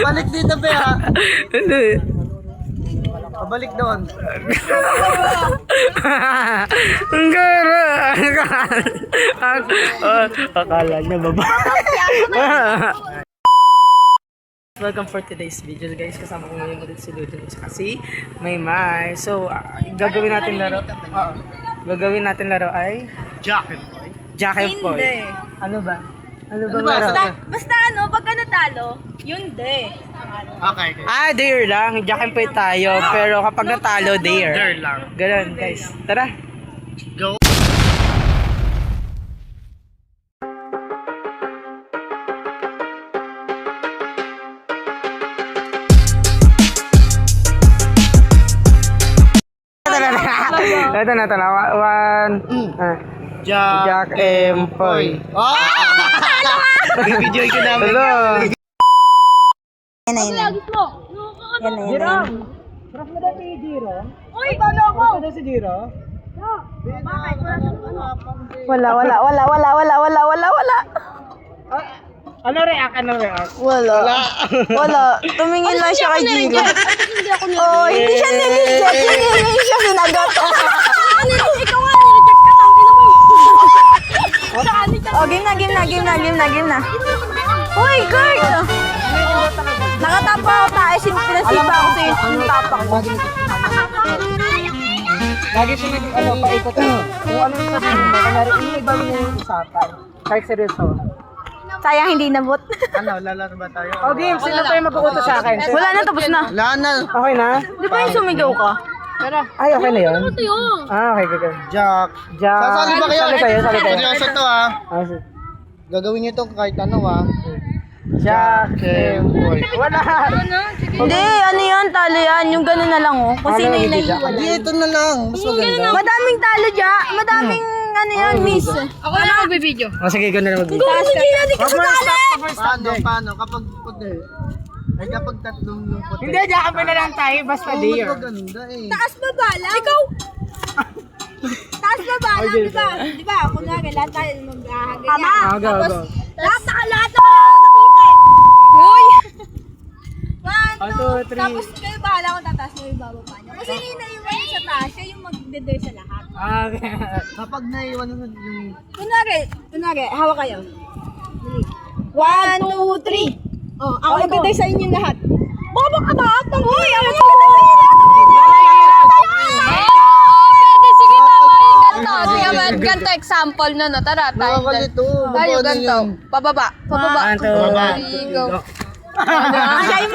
Balik dito, be, ha? Hindi. Pabalik doon. Ang gara. Akala niya baba. Welcome for today's video, guys. Kasama ko ngayon ulit si Ludin at si Maymay. So, gagawin natin laro. Gagawin natin laro ay Jack and Boy. Jack and Boy. Hindi. Ano ba? Ano ba ba? laro? Basta ano, pagka natalo, yun de. Okay. Dare lang. Jack and Boy tayo. Pero kapag natalo, dare. Dare lang. Ganun, guys. Tara. Go. Ito na. One. Jack and Boy. Oh! Video ko namin. Hello. Yan na yun. Sarap na dati si Jiro. Uy, talo ako! Sarap na si Jiro. Wala. Ano react? Wala. Tumingin lang siya kay Jiro. Oh, hindi siya nireject. Hindi siya sinagot. Ikaw nga, nireject ka. Tangin mo. Oh, game na. Uy, Kurt! Nakatapa ako tayo. Pinasipa ako sa yung tapak mo. Lagi siya paikot. Kung ano yung sabihin mo, kanari, iba mo yung usapan. Kahit seryoso. Sayang hindi nabot. Ano, lalaro ba tayo? Game, sino pa yung mag-uuto sa akin? Wala na, tapos na. Wala na. Okay na? Di ba yung sumigaw ka? Ay, okay na yun? Okay. Jack. Sasali ba kayo? Sali kayo. Seryoso to, ha? Sige. Gagawin niyo to kahit ano, ha? Jack and Boy. Wala. Hindi, ano yun, talo yan. Yung gano'n na lang, oh. Kung sino yung naiiwan. Hindi, ito na lang. Mas maganda. Madaming talo dyan. Madaming, ano yan, miss. Ako na magbibideo. Sige, ikaw na lang mag-video. Hindi ka sasali! Paano? Kapag puti. Ay, kapag tatlong yung puti. Hindi, Jack and Boy na lang tayo. Basta Mas dear. maganda, eh. Taas baba lang. Ikaw! Taas baba lang, di ba? Di ba? Kunwari, lahat tayo mag-ahagay yan. Go. Lahat na nakapite. Hoy! 1, 2, 3. Tapos kayo bahala kung tataas mo yung bababa niya. Kasi yung naiwan sa taas, siya yung magdedare sa lahat. Okay. Kapag naiwan na yung... Kunwari, hawak kayo. 1, 2, 3. Oh, ako magdedare sa inyo lahat. Baba ka ba? Uy, ako magdedare sa inyo lahat. Sige, tama yung ganito. Sige, ganito example na, no? Tara, tayo. Nakakalito. Tayo, ganito. Pababa. Go. Siya yung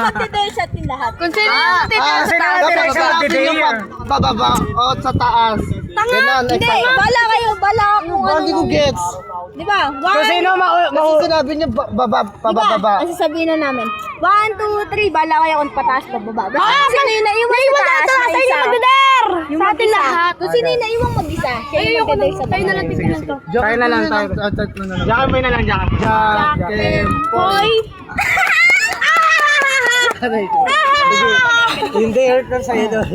magdedare sa atin lahat. Kung sino yung titira sa taas, sino Dapat sa natin yung pababa o sa taas. Ganon, Hindi, bala kayo, bala kung ano. Hindi ko gets. Di ba? Kung sino Kasi sinabi niyo pababa. Kasi sabihin na namin, 1, 2, 3, bala kayo kung pataas, bababa. Basta sino yung naiwan sa taas na isa. Yung sa atin lahat. Kung sino yung naiwan mag-isa, siya yung magdedare sa tayo na lang tingnan to. Tayo na lang tayo. Tatlo na lang. Jack and Boy na lang, Jack. Jack and Boy. Hindi, hurt lang sa'yo doon.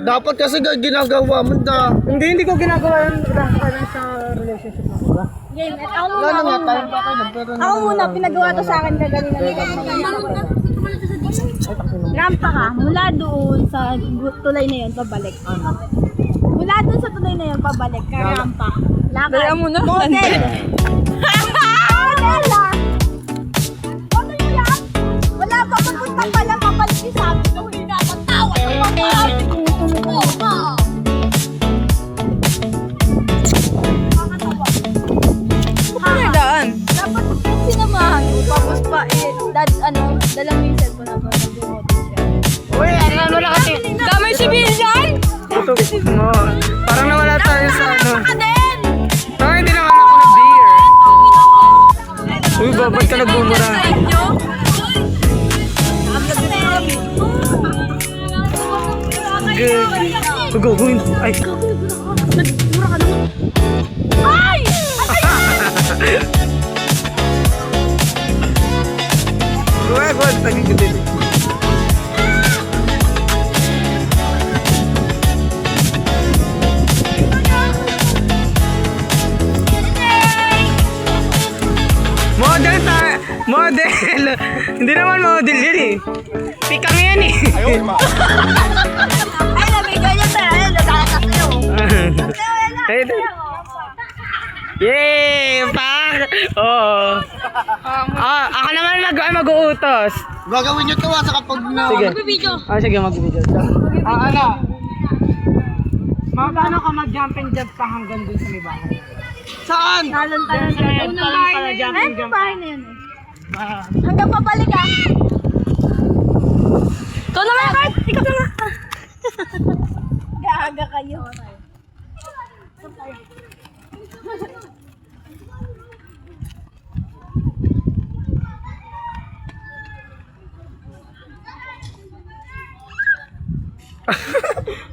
Dapat kasi ginagawa mo da. Hindi ko ginagawa yun. Lang sa relationship mo, diba? Game, at ako Wala na nga muna. tayo pa kayo. Pero Ako muna, pinagawa to sa akin kagaling na rampa ka, mula doon sa tulay na yun, pabalik. Mula doon sa tulay na yun, pabalik, ka rampa. Lakad. Dala mo na. Model. Model ah. Ano yun yan? Wala pa, papunta pa lang, mabalik yung sabi ko, hindi na matawa. Daan. Dapat sinamahan mo, tapos pa dala mo yung cellphone na ba, nag-model siya. Uy, ano na kasi? Damay civilian! Ito, no. Parang nawala tayo sa ano. Ka din! Parang hindi naman ako nag-beer. Uy, ba't ka nagbumura? Go. Ay. Ay! Wag, tagigilid. Model! Hindi naman model yun eh. Pikang yan eh. Ay, nabigay niya tayo. Ayun, nagkakakas niyo. Yay! Pak! Oo. Ako naman mag-uutos. Gagawin nyo to sa kapag na... Sige. Sige, mag-video. Ano? Magkano ka mag-jumping jump pa hanggang dun sa may bahay? Saan? Talon-talon sa Talon pala, jumping Ayun, jump. bahay na yun. Hanggang papalik ka. Ikaw na nga, Kurt. Ikaw na nga. Gaga kayo.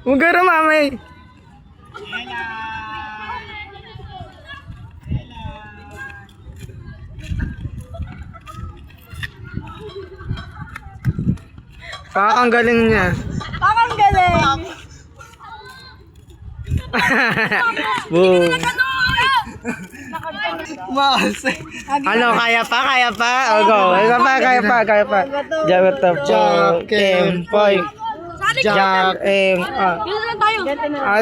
Mugara mamay. Ang galing niya. Parang galing. Boom. Mas. Ano, kaya pa? O, go. Kaya pa. Jabat top. Jack and point. Jack and... Yun lang tayo.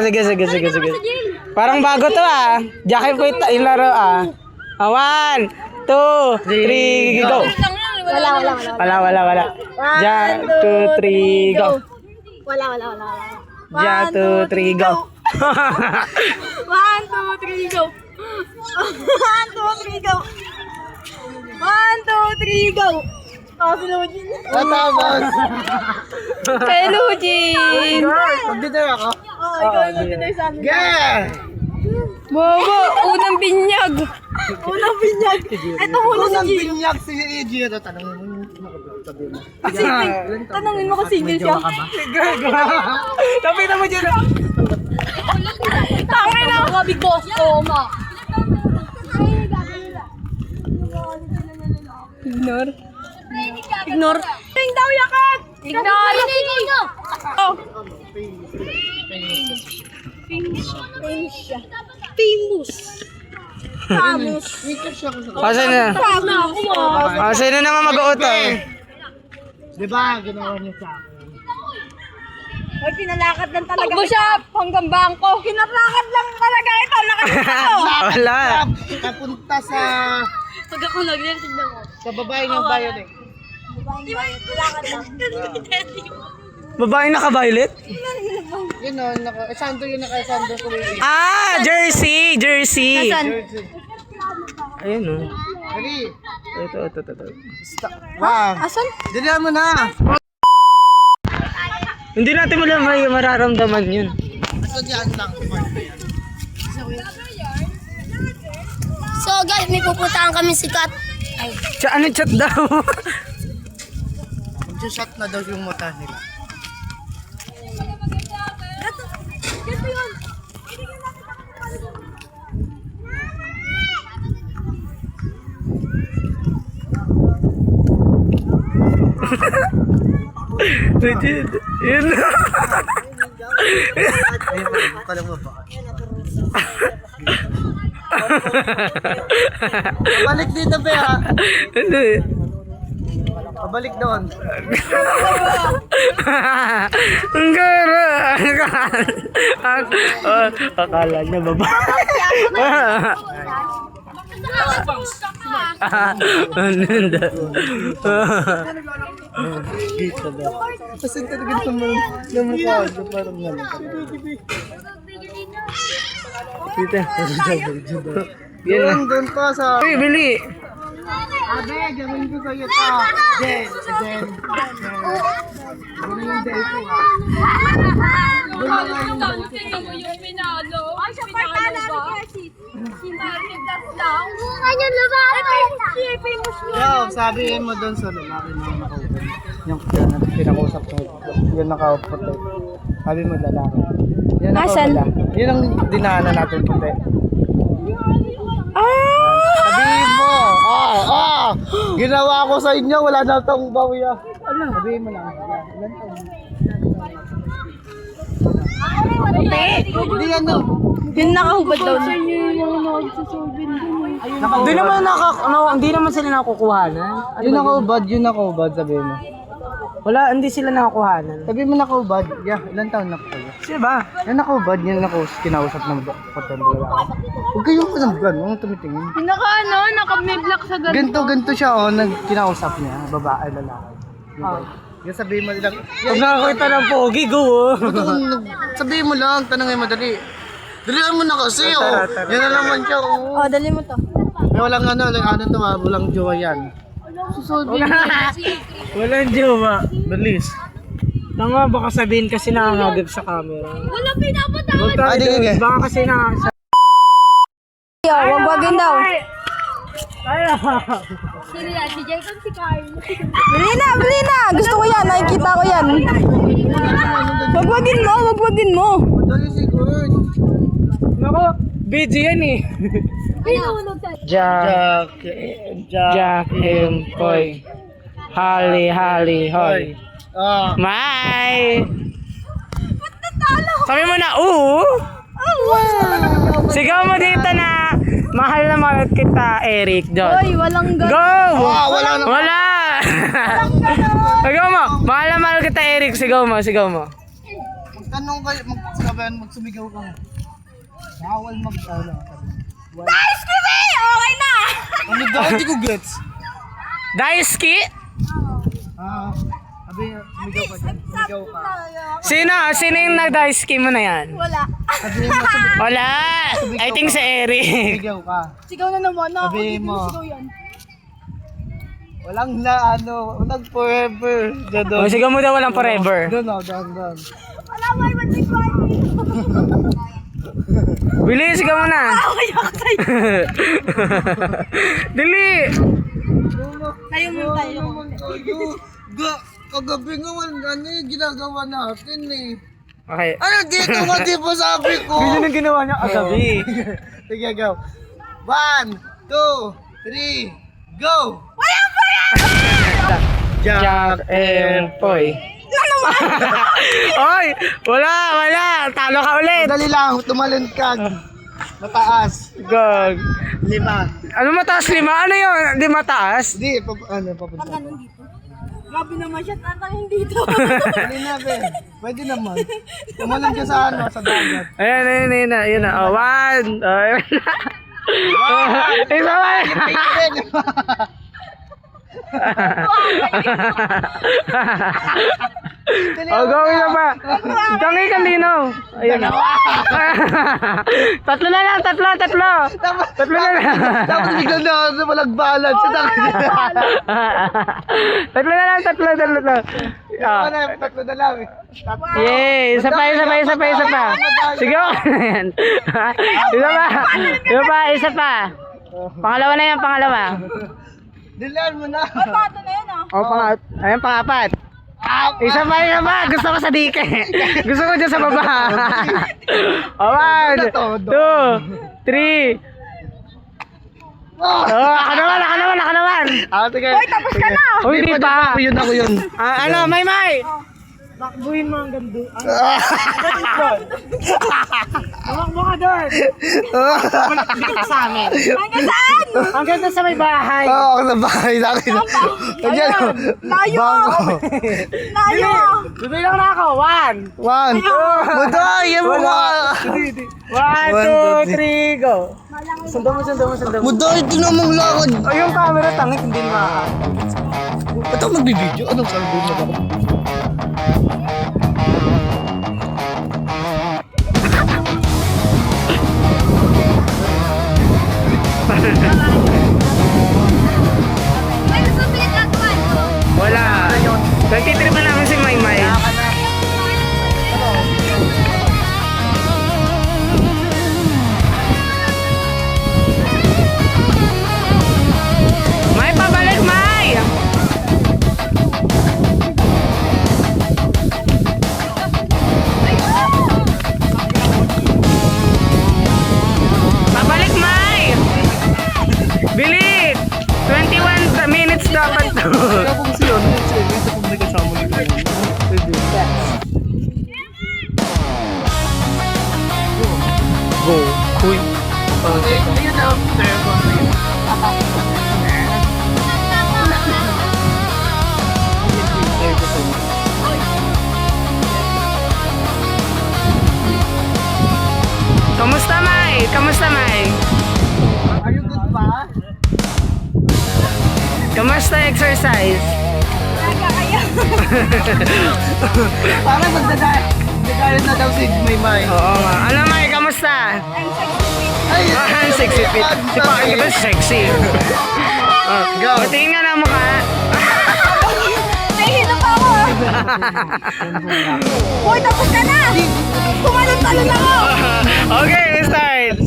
Sige. Parang bago to ah. Jack and point yung laro ah. 1, 2, 3, go. Wala. Jack, 2, 3, go. Wala. Jack, 2, 3, go. 1, 2, 3, go. 1, 2, 3, go. 1, 2, 3, go. Oh, si Lujin. Matapos. Kay Lujin. Magdito ako. Oh, ikaw yung magdinay sa amin. Yeah! Bobo, unang binyag. Unang binyag. Ito muna Unang si Gio. binyak si Gio. Tanongin mo yung sabi mo. Tanungin mo kung single siya. Tapos mo dyan. Tangin na. Mga big boss. Oo, ma. Ignore. Ting daw yakat. Ignore. Oh. Famous. Sino na? Sino naman mag-uutang? Diba, ginawa niyo sa akin. Ay, pinalakad lang talaga. Takbo siya hanggang bangko. Pinalakad lang talaga ito. Nakakita ko. Wala. Kapunta sa... Pag ako nag-rin, tignan mo. Sa babae ng bayan eh. Pinalakad lang. Babae naka-violet? Yun o, sando yun naka-sando ko rin. Ah, jersey. Ayun o. Dali. Ito. Wow. Asan? Dali mo na. Hindi natin may mararamdaman yun. Basta dyan lang. So guys, may pupuntahan kami sikat. Ano chat daw? Mag-shot na daw yung mata nila. Legit. Yun na. Ayun, pala mo ba? Pabalik dito ba ha? Hindi. Pabalik doon. Ang gara. Akala niya baba. Dito ba? Kasi talaga naman na mukha ko parang naman. Dito. Yan doon pa sa... Uy, bili. Abe, gawin ko sa'yo to. Jen. Ano yung day ko ha? Ay, siya partana ni Kersi. Sinarigas lang. Ganyan lang. Ito yung famous mo. Yo, sabihin mo doon sa lalaki na nakaupo. Yung pinakausap ko. Yung nakaupo. Sabi mo lalaki. Yan Asan? Yun ang dinaanan natin puti. Ah! Sabihin mo! Ginawa ko sa inyo, wala na itong bawi ah. Sabihin mo lang. Ilan taon? Hindi ano. Yung nakahubad daw. Sa inyo yung Hindi naman hindi naman sila nakukuhanan. Yun nakaubad, sabihin mo. Wala, hindi sila nakukuhanan. Sabihin mo nakaubad. Yeah, ilang taon na po kayo? Sino ba? Yan nakaubad, yan kinausap ng hotel lalaki. Huwag kayong mananggan, huwag tumitingin. Naka-may black sa Ganto siya, oh, kinausap niya, babae, lalaki. Yung sabihin mo lang, Pag nakakita ng pogi, go oh. sabihin mo lang, tanongin mo, dali. Dalihan mo na kasi, oh. Tara. Yan na naman siya, oh. Oh, dali mo to. May walang to, walang jowa yan. Walang jowa. Bilis. Tanga, baka sabihin kasi nakakagab sa camera. Wala pinapatawad. Huwag tayo doon. Baka kasi Wagwagin daw. Ay, Sino yan? Si Jacob, si Kyle. Bili na! Gusto ko yan, nakikita ko yan. Wagwagin mo. Dali si Kurt. Nako, video yan eh. Pinulog sa... Jack and Poy. Hali, hoy. May! Sabi mo na, sigaw mo dito na, mahal na mahal kita, Eric, John. Hoy, walang Go! wala na. Wala! Sigaw mo, mahal na mahal kita, Eric, sigaw mo. Magtanong kayo, magsumigaw ka. Bawal Nice kasi! Okay na! Ano daw? Hindi ko gets. Daisuke? Sumigaw ka dyan. Sumigaw ka. Sino yung nag-daisuke mo na yan? Wala. Sabihin mo, Wala! I think si Eric. sumigaw ka. Sigaw na naman. Sabihin mo. Sigaw yan. Walang forever. O, sigaw mo daw walang forever. Doon. Wala, why would we cry? Bilis, sigaw mo na. Dili! Tayo mo. Kagabi nga, yung ginagawa natin eh. Okay. Ano dito nga, di ba sabi ko? Ganyan ang ginawa niya kagabi. Sige, go. 1, 2, 3, go! Jack and Poy. Oy! Wala! Talo ka ulit! Dali lang, tumalon ka. Mataas. Gag. 5. Ano mataas? 5? Ano yun? Di mataas? Di, papunta. Grabe naman siya. Tatangin dito. Dali na, Ben. Pwede naman. Tumalon ka sa sa dagat. Ayan na. Oh, 1. Isa pa. Gawin na ba? Tangi ka, Lino. Ayun na. Tatlo na lang. Tatlo na lang. Dapat bigla na walang balance. Tatlo na lang. Tatlo na lang. Yay! Isa pa. Sige mo na yan. Isa pa. Pangalawa na yan, Dilan mo na. Pato na yun Ayan, pangapat. Isa pa. Gusto ko sa dike. Gusto ko dyan sa baba. 1, 2, 3. Ako naman. Sige. Hoy, tapos ka na. Uy, di pa. Ako yun. Ano, May. Takbuhin mo ang gando. Tumakbo ka doon. Dito sa amin. Hanggang saan? Hanggang doon sa may bahay. Oo, ako sa bahay natin. Ayan. Layo. Bibilang na ako. 1. 1. Muday, yan mo nga. 1, 2, 3, go. Sundo mo. Muday, ito namang lakad. Ay, yung camera tangik, hindi makakita. Ba't ako magbibideo? Anong salbo mo ako? Wala. Nagtitripan namin si Maymay. May pabalik, May! Ayun na. Kamusta, Mai? Kamusta, Mai? Are you good pa? Kamusta exercise? Parang magdadayan na daw si Maymay. Oo nga. Ano, Mai? Kamusta? Ay, Ah, sexy fit. Si Paki ba sexy? Go. Tingin nga na mukha. Nahihilo pa ako. Hoy, tapos ka na. Kumalon-talon ako. Okay, we start.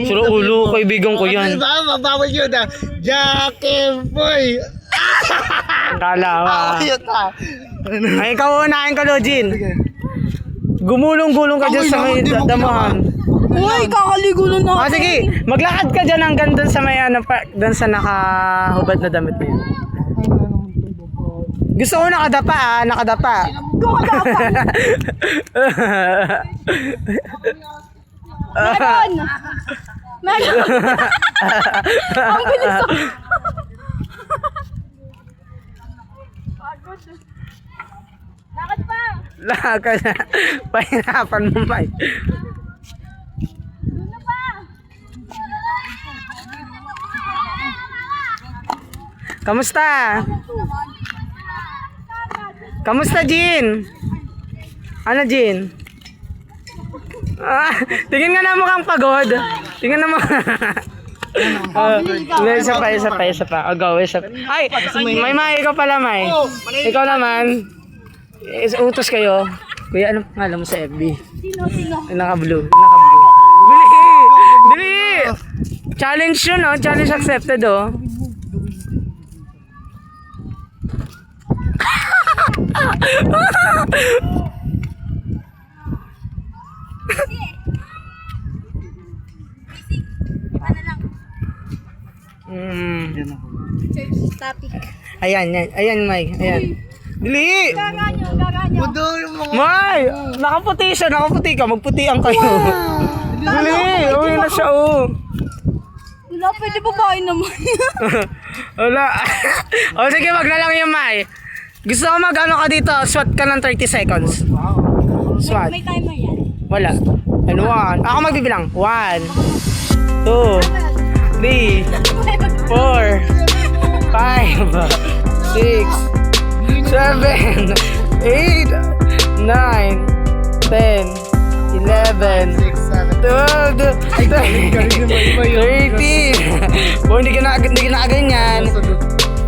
Suro ulo, kaibigan ko yan. Diba? Mabawal yun ah. Jackie Boy. Kala ka. Ayun ah. Ay, ikaw unahin ka, Lojin. Gumulong-gulong ka dyan sa may damahan. Hoy, kakaligo na na. Ah, sige, maglakad ka dyan hanggang dun sa may ano, dun sa nakahubad na damit mo yun. Gusto ko nakadapa ah, nakadapa. Meron. Meron. Ang bilis ko. Lakad pa. Lakad na. Pahirapan mo, Mai. Doon pa. Kamusta? Kamusta, Jin? Ano, Jin? Ah, tingin nga na mukhang pagod. Tingin na mo. Isa pa. Oh, go, isa pa. Ay, may ikaw pala, May. Ikaw naman. Utos kayo. Kuya, ano pangalan mo sa FB? Sino? Naka-blue. Naka-blue. Dili! Dili! Challenge yun, oh. Challenge accepted, oh. Topic. Ayan, May. Ayan. Dili! Gaganyo. Mudo yung mga... May! Nakaputi siya, nakaputi ka. Magputian kayo. Dili! Uwi na siya, oh. Wala, pwede babae naman. Wala. O sige, wag na lang yung May. Gusto ko mag-ano ka dito, SWAT ka ng 30 seconds. SWAT. May timer yan. Wala. And 1. Ako magbibilang. 1, 2, 3, 4, 5, 6, 7, 8, 9, 10, 11, 12, 13. Oh, hindi ka na ganyan.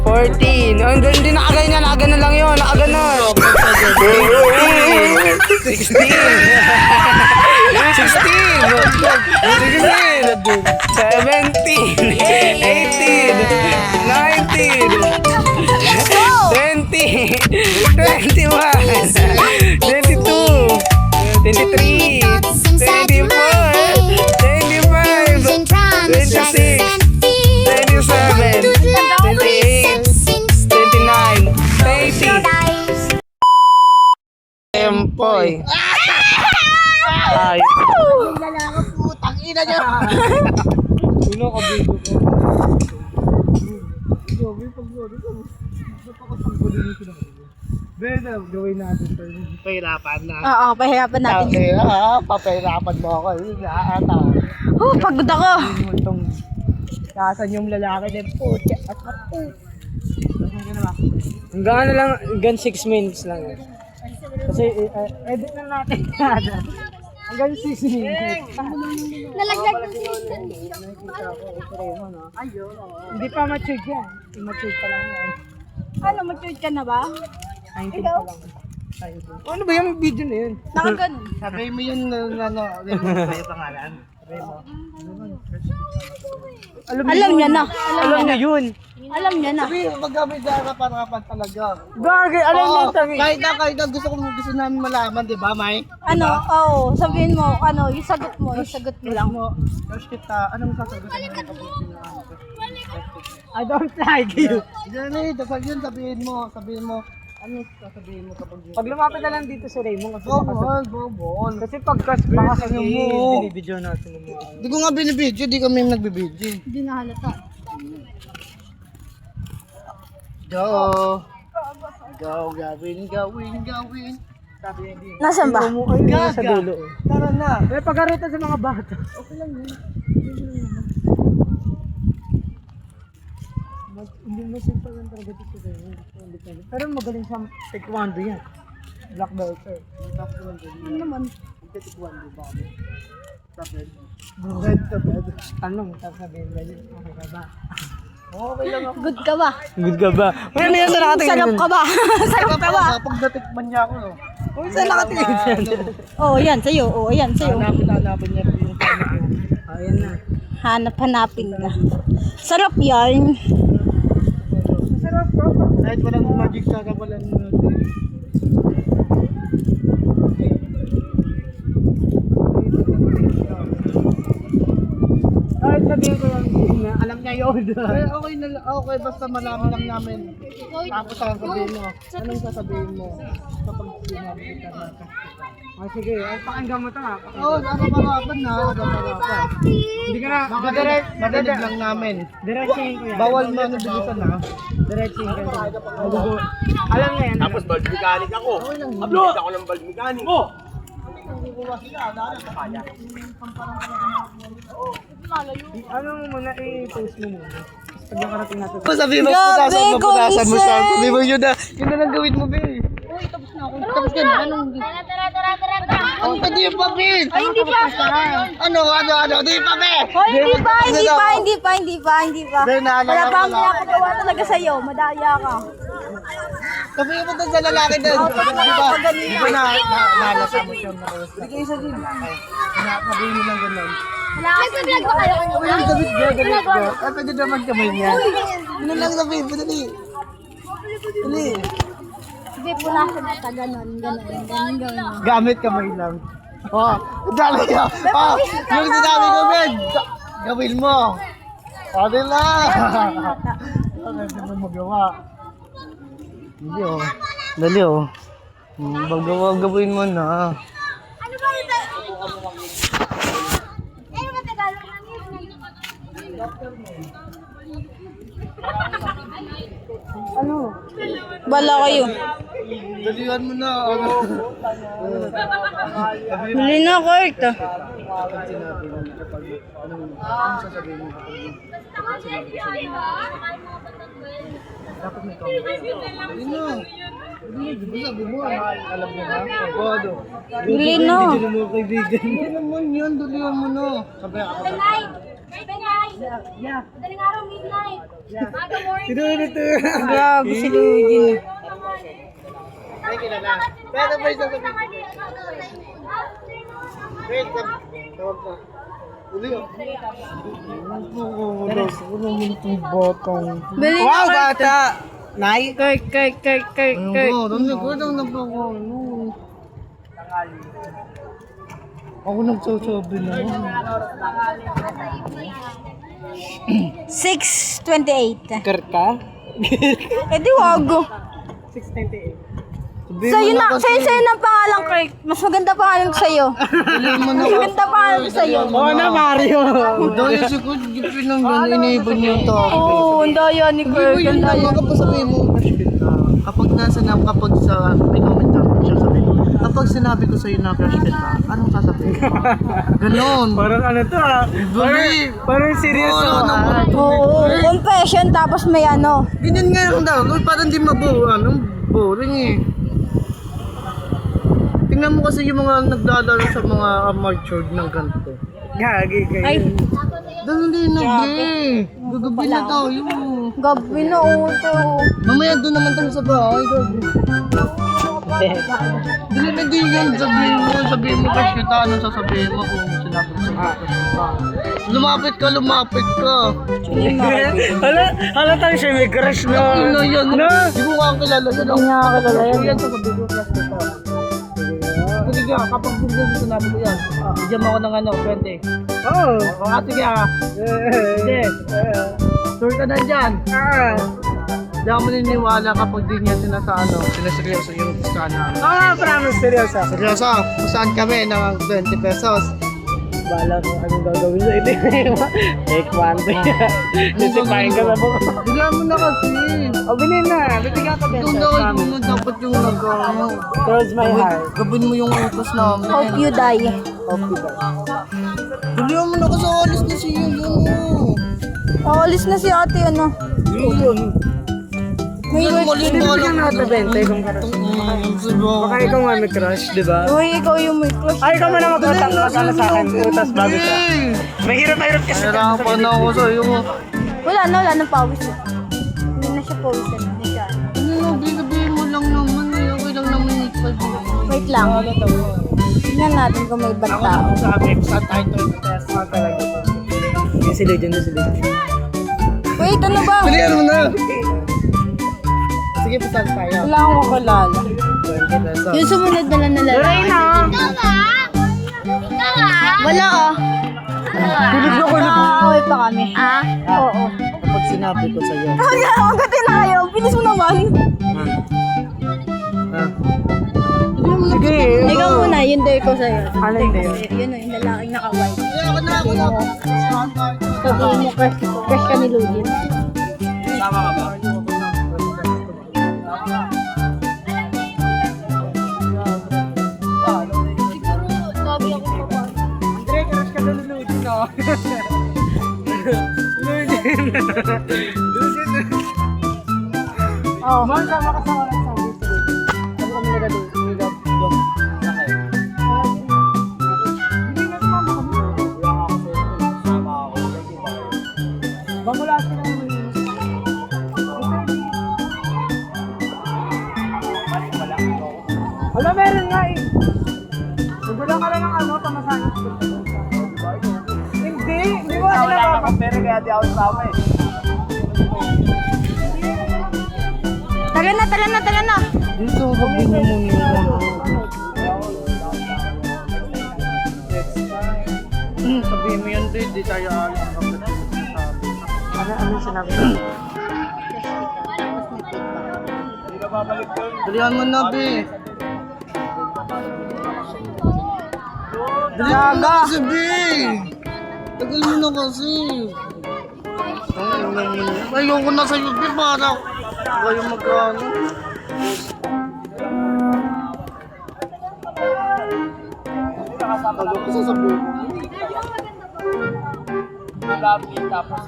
14. Oh, hindi nakaganyan. Nakaganon lang yun. Nakaganon. 16. 16. 17. 18. 19. 20. 21. 22. 23. 24. 25. 26. 27. 28. 29. 30. Empoy. Ay. Putang ina niya. Sino ka dito ko? Gobi, pag-gobi ko. Napakapag-gobi nyo sila. Beda, gawin natin ito. Pahirapan na. Oo, pahirapan natin. Okay, papahirapan mo ako. Ata. Oh, pagod ako. Itong kasan yung lalaki din po. At po. Hanggang ano lang, hanggang 6 minutes lang. Kasi edit na natin. Hanggang 6 minutes. Nalaglag ng Hindi pa matured yan. Matured pa lang yan. Ano, matured ka na ba? 19 pa lang. Ano ba yung video na yun? Nakaganon. Sabi mo yun na yung pangalan. Sabi mo. Alam niya na. Alam niya yun. Alam niya na. Sabi, magamit na harapan talaga. Bagay, alam niya Oo, tangi. kahit na gusto namin malaman, di ba, May? Ano, oo, sabihin mo, ano, yung sagot mo lang. Tapos kita, anong sasagutin mo? I don't like you. Diyan dapat yun, sabihin mo, Ano sasabihin mo kapag Pag lumapit na lang dito si Raymond kasi bobol. kasi pagkas baka sa mo binibidyo natin mo. Hindi ko nga binibidyo, di kami nagbibidyo. Hindi na halata. Go, gawin. Nasaan ba? Ayun sa dulo. Tara na. May pagkarutan sa mga bata. Hindi mo simple lang talaga dito sa pero magaling sa taekwondo yan. Black belt sir. Ano naman? Tanong, sasabihin ba yun? Okay ka ba? Okay lang ako. Good ka ba? Good ka ba? Ano yan sa nakatingin? Sarap ka ba? Sarap ka ba? Kapag natikman niya ako, no? Uy, saan nakatingin siya? Oo, yan sa'yo. Oo, yan sa'yo. Hanapin niya rin yung kama ko. Ayan na. Hanap-hanapin ka. Sarap yan. Masarap ko. Kahit walang magic sa kapalan natin. Kahit sabihin ko lang, alam niya yun. Okay na okay, basta malaman lang namin. Tapos sasabihin mo. Anong sasabihin mo? Kapag sinabi kita na. Sige, ay pakinggan mo ito ha. Oo, nakaparapan na. Nakaparapan. Hindi ka na, Madidig lang namin. diretsuhin ko yan. Bawal mo na bilisan na. Diretsuhin ko yan. Alam niya yan. Tapos bulb mechanic ako. Upload ako ng bulb mechanic. Oh! Ano mo muna, i-post mo muna. Pag nakarating natin. Sabihin mo, punasan mo siya. Sabihin mo yun na lang gawin mo, Be. Tapos ka na, anong... Ang hindi pa, Be! Ay, hindi pa. Ano, di pa, Be! Hoy, hindi pa. Hindi, naalala Wala ko pa ang lang. pinapagawa talaga sa'yo. Madaya ka. Sabihin mo doon sa lalaki doon. Di ba nalasa mo siya na kawas? Hindi kayo sa din. Sabihin mo lang gano'n. Wala kasi vlog ba kayo? Dalit ko. Ay, pwede naman kamay niya. Ano lang sabihin mo, dali. Dali. Sige, punasan kita. Ganon. Gamit kamay lang. Oh, dali niya. Oh, yung sinabi ko, Ben. Gawin mo. O, nila. Hindi mo magawa. Hindi, oh. Dali, oh. Gawin mo na. Ano ba ito? Ano ba Tagalog? Ano? Bala kayo. Dalihan mo na. Huli na, Kurt. Dali na. Sabi mo, alam mo na. Pagod. Huli na. Hindi mo kaibigan. Hindi naman yun, dalihan mo na. Sabi ako. Madaling araw, midnight. Sino ito? Grabe si Luigi. Ay, kilala. Pero may sasabihin. Wait, tawag ka. Uli, oh. Bili na, Wow, Kurt. bata! Nay? Kurt. Ano, nagkulang na pa ako. Ako nagsasabi na. 6:28. Kurt ka? Eh di wag. 698. Sa'yo na ang pangalan, Kurt. Mas maganda pangalan ko sa'yo. Mas maganda pangalan ko sa'yo. Oo na, Mario! Dahil si Kurt, gipin lang doon, iniibon niya ito. Oo, ang daya ni Kurt. Yun Ang lang, daya. kapag sabihin mo, kapag nasa na, kapag sa, may comment lang siya sabihin mo, kapag sinabi ko sa'yo na crush kita, anong sasabihin mo? Ganon. Parang ano to ah? Parang seryoso ah. Oo, confession tapos may ano. Ganyan nga lang daw, parang di mabuo, boring eh. Tingnan mo kasi yung mga nagdadala sa mga matured ng ganito. Gagi kayo. Ay, Dahil hindi nag-eh. Gagabi na tayo. gabi na uto. Mamaya doon naman tayo sa bahay. Dili na din yan. Sabihin mo crush kita. Anong sasabihin mo kung sinabi ko sa'yo crush kita? Lumapit ka. Halatang siya may crush na. Ano yan? No? Di mo ka kilala yan. Hindi niya kakilala yan. Yan sasabihin ko crush kita. Sige ka, kapag sinabi ko yan, bigyan mo ako ng 20. Oo. Sige ah. Hindi. Sure ka na dyan. Hindi ako maniniwala kapag di niya sinaseryoso yung gusto namin. Promise, seryoso. Seryoso, kung saan kami ng 20 pesos. Bala ko anong gagawin sa ito. Take one. Sisipahin ka na po. Bigyan mo na kasi. O, bilhin na. Bibigyan ka din. Yung dapat yung nag-ano. Cross my heart. Gabin mo yung utos namin. Hope you die. Bigyan mo na kasi alis na siya yun. Alis na si ate, ano? May Malis mo Bibigyan na ito 20 kung baka ikaw nga may crush, di ba? Uy, ikaw yung may crush. Ay, ikaw man ang mag-utang mag-ano sa akin. Utas bago siya. May hirap kasi. Nahirapan na ako sa'yo. Wala na pawis na. Hindi na siya pawis na. Hindi siya. Bigyan mo lang naman. Okay lang naman ikaw. Wait lang. Tingnan natin kung may ibang tao. Sabi, saan tayo ito? Test mo talaga ito. Yung si Legend, yung si Legend. Wait, ano ba? Bigyan mo na. Sige, pasan tayo. Wala akong makalala. 20 pesos. Yung sumunod na lang na lalaki. Tuloy na! Wala oh. Nakakaaway pa kami. Oo. Kapag sinabi ko sa'yo. Magkati na kayo. Bilis mo naman. Sige. Ikaw muna, yung dare ko sa'yo. Ano yung dare? Yun o, yung lalaking naka-white. Ako na. Sabihin mo, crush ka ni Lugin. Tama ka ba? Andre, crush ka doon Legend, no? Oo. Man, sama ka sa oras sa dito. Ano kami nagado? Wala, meron nga eh. Nagulang ka lang ng ano, pamasahin. Hindi mo alam. Wala akong pera kaya di ako sama eh. Tara na. Dito, gabin mo muna yung sabihin mo yan, di tayo alam. Ano sinabi? Dalihan mo na, be. Dalihan mo na kasi, be. Tagal mo na kasi. Ayoko na sa'yo, be. Para kayo magkano. Ano ko sasabihin? Lovely, tapos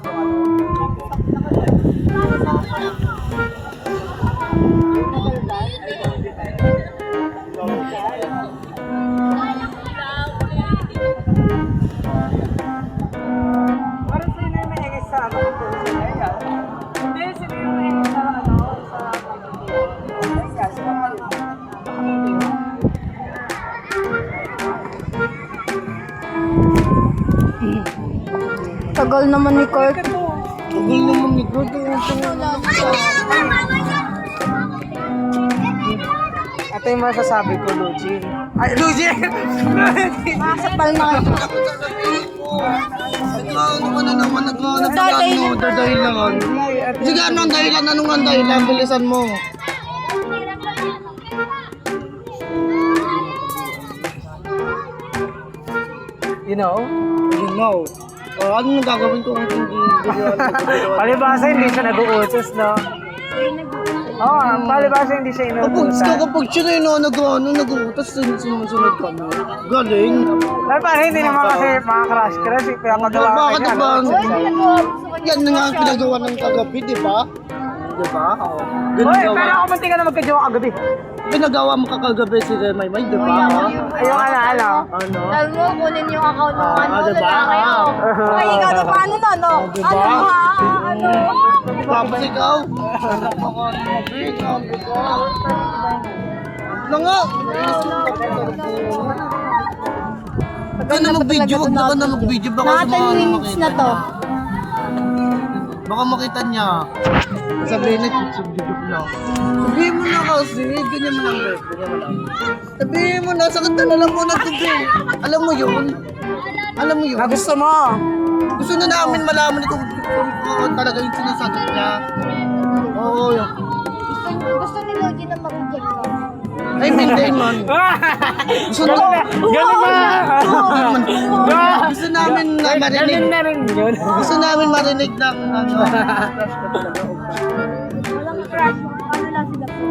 Parang sino yung may engis sa ano? Hindi, sino yung may engis sa ano? Tagal naman ni Kurt. Tagal naman ni God. Ito yung masasabi ko, Lugin. Ay, Lugin! Makasapal na kayo. Ano ka na naman nagkano? Dahilan. Sige, ano ang dahilan? Anong ang dahilan? Bilisan mo. You know? You know. Ano nang gagawin ko kung hindi Palibasa hindi siya nag-uutos, no? Oo, palibasa hindi siya inuutosan. Kapag siya na yun, nag-uutas, sinusunod kami. Galing. Dahil parang hindi naman kasi mga crush, kaya magawa ka Bakit niya. ba? no? Yan na nga ang pinagawa ng kagabi, di ba? Di ba? Oo. Hoy, pero ako munti ka na magka-joke kagabi. Pinagawa mo kakagabi si Maymay, di ba? Ayun, ano? Ano? Sabi mo, kunin yung account ng ano, diba? lalaki oh. Ay, ikaw na paano na, no? Diba? Ano ha? Ano? Tapos ikaw? Sabi ko. Ano nga? Huwag ka na mag-video, huwag na ka na mag-video. Baka Mga 10 sumama minutes na to. Baka makita niya. Sabihin na, subdidip lang. Sabihin mo na kasi, ganyan mo lang, Beth. Ganyan mo lang. Sabihin mo na, sakit na lang muna ito, Beth. Alam mo yun? Alam mo yun? Gusto mo? Gusto na namin malaman kung talaga yung sinasagot niya. Oo, yun. Gusto ni Logie na mag-reject ka. Ay, hindi man. Gusto na. Ganun na! Gusto namin na marinig. Ganun na rin yun. Gusto namin marinig ng ano. Walang crush. Ano lang sila po.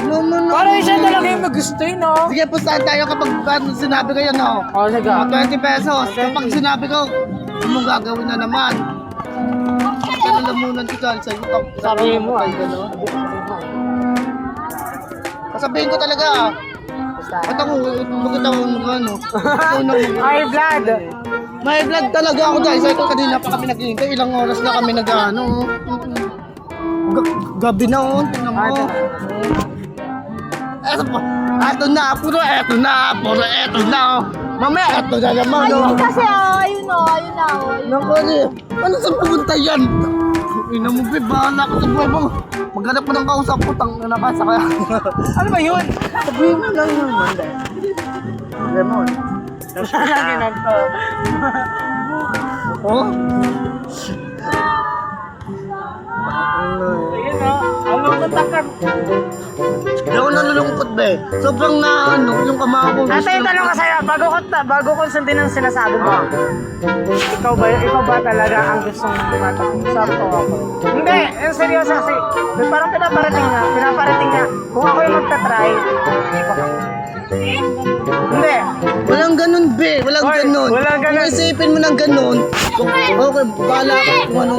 Ano mo na. Parang siya talaga yung magusto yun, no? Sige, pustahan tayo kapag sinabi ko yan, no? Oo, sige. 20 pesos. Kapag sinabi ko, ano mong gagawin na naman? Kalalamunan kita sa iyo. Sabihin mo, ah. Sasabihin ko talaga, at ako, bakit ako ano? Ikaw na Ay, Vlad! may vlog talaga ako guys. Ito kanina pa kami naghihintay. Ilang oras na kami nag-ano. Gabi na oh. Tingnan mo. Eto na, puro eto na. Oh. Mamaya, eto na naman. Ayun kasi ayun na. Naku, ano sa pupunta yan? Ina mo, be, bahala ka sa buhay mo. Maghanap pa ng kausap ko, tang nakasa kaya. Ano ba yun? Sabihin mo lang yun, Monday. Lemon. Ganun to. Oh? Ayun, no? Ang matakap. Hindi ako nalulungkot, be. Sobrang na, ano, yung kamao ko. Ate, yung tanong ko sa'yo, bago ko sundin ang sinasabi mo, ikaw ba talaga ang gustong matapusap o ako? Hindi, yung seryoso kasi, parang pinaparating niya, kung ako yung magta-try, hindi. Walang ganun, be. Walang Hoy, ganun. walang ganun. Kung isipin mo ng ganun, okay, bahala ka kung ano.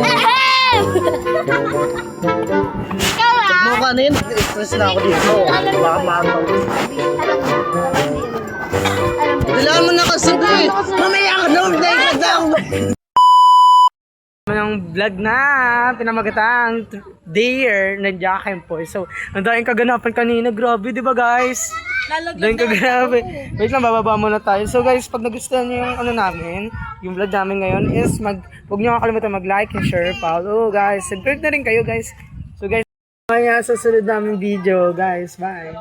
Mukha na yun, stress na ako dito. Baka maagaw. Kailangan mo na kasi, be. Mamaya ka na, dahil ka daw. Ng vlog na pinamagatang Dare na Jack and Poy. So, ang daming kaganapan kanina. Grabe, di ba guys? Daming kaganapan. Wait lang, bababa muna tayo. So guys, pag nagustuhan nyo yung ano namin, yung vlog namin ngayon is huwag nyo kakalimutan mag-like and share, follow guys. Subscribe na rin kayo guys. So guys, mamaya sa sunod namin video guys. Bye!